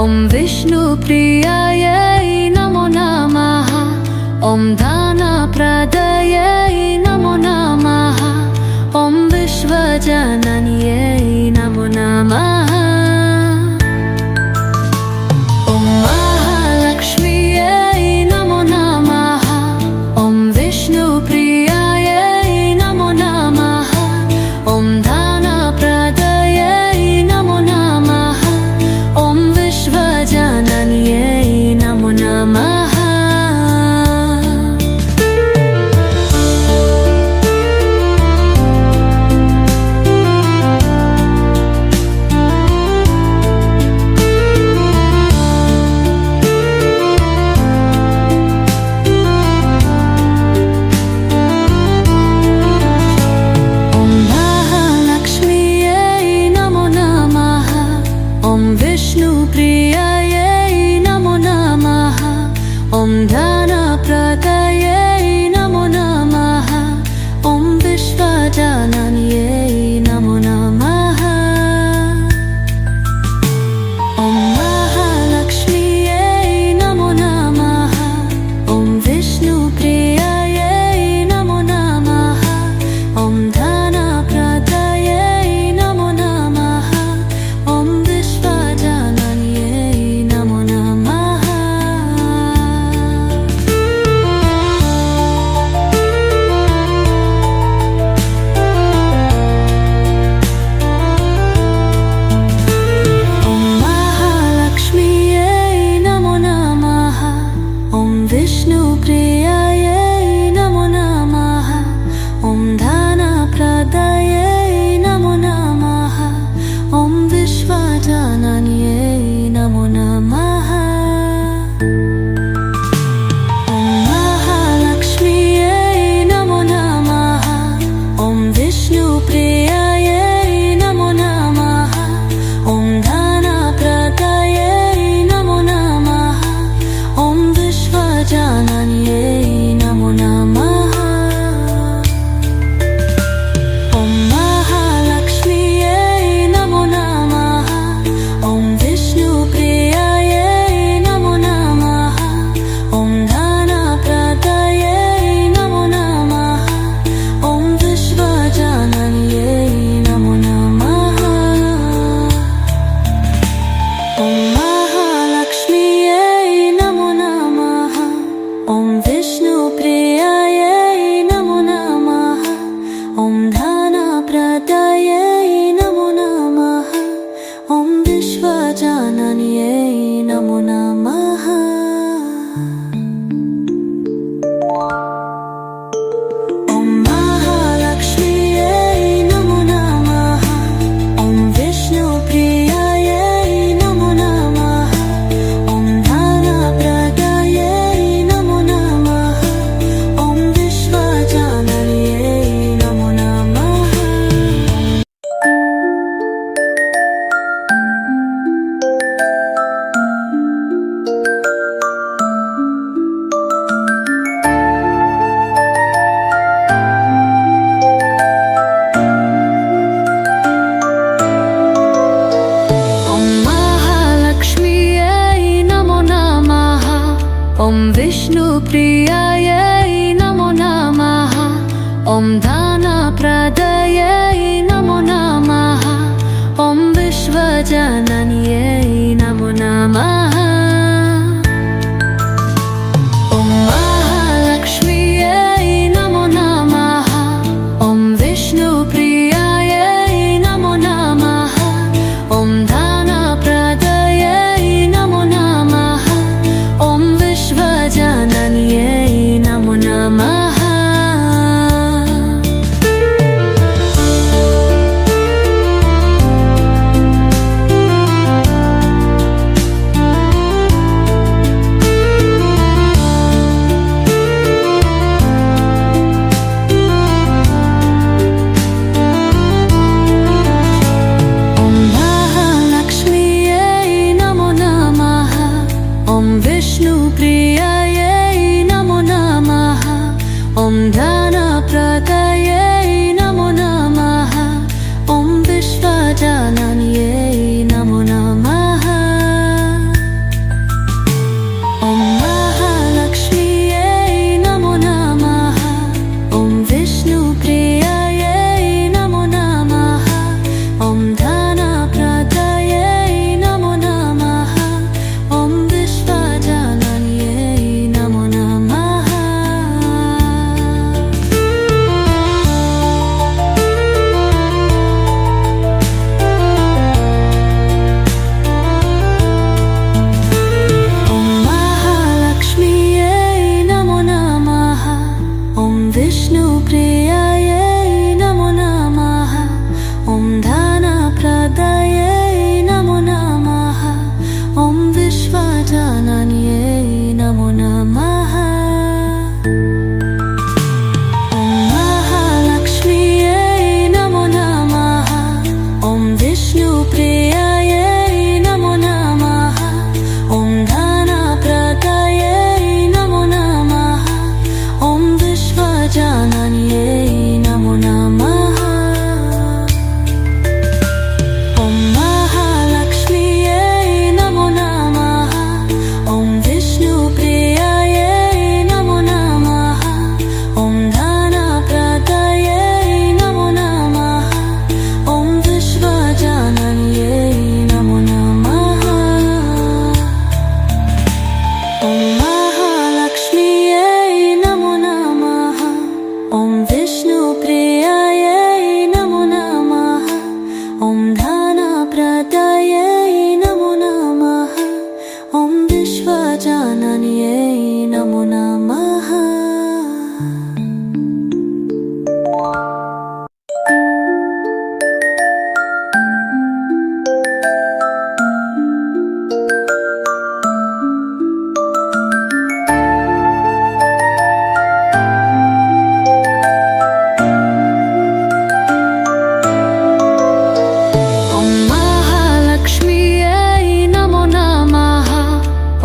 ॐ विष्णुप्रियायै नमो नमः। ॐ दानप्रदायै नमो नमः। ॐ विश्वजनन्यै नमो नमः। ॐ महालक्ष्म्यै नमो नमः। ॐ विष्णुप्रियायै नमो नमः। ॐ दानप्रदायै नमो नमः। ॐ विश्वजनन्यै नमो नमः। विष्णुप्रियायै नमो नमः। ॐ दानप्रदायै नमो नमः। ॐ विश्वजनन्यै नमो नमः। ॐ महालक्ष्म्यै नमो नमः। ॐ विष्णुप्रियायै नमो नमः। ॐ दानप्रदायै नमो नमः। ॐ विश्वजनन्यै नमो नमः। ॐ महालक्ष्म्यै नमो नमः। ॐ विष्णुप्रियायै नमो नमः। ॐ दानप्रदायै नमो नमः। ॐ विश्वजनन्यै नमो नमः। ॐ महालक्ष्म्यै नमो नमः। ॐ विष्णुप्रियायै नमो नमः। ॐ दानप्रदायै नमो नमः। ॐ विश्वजनन्यै नमो नमः। ॐ महालक्ष्म्यै नमो नमः। ॐ विष्णुप्रियायै नमो नमः। ॐ दानप्रदायै नमो नमः। ॐ विश्वजनन्यै नमो नमः। ॐ महालक्ष्म्यै नमो नमः। ॐ विष्णुप्रियायै नमो नमः। ॐ दानप्रदायै नमो नमः। ॐ विश्वजनन्यै नमो नमः। ॐ महालक्ष्म्यै नमो नमः। ॐ विष्णुप्रियायै नमो नमः। ॐ दानप्रदायै नमो नमः। ॐ विश्वजनन्यै नमो नमः। ॐ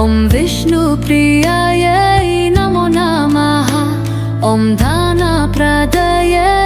ॐ विष्णुप्रियायै नमो नमः ॐ दानप्रदायै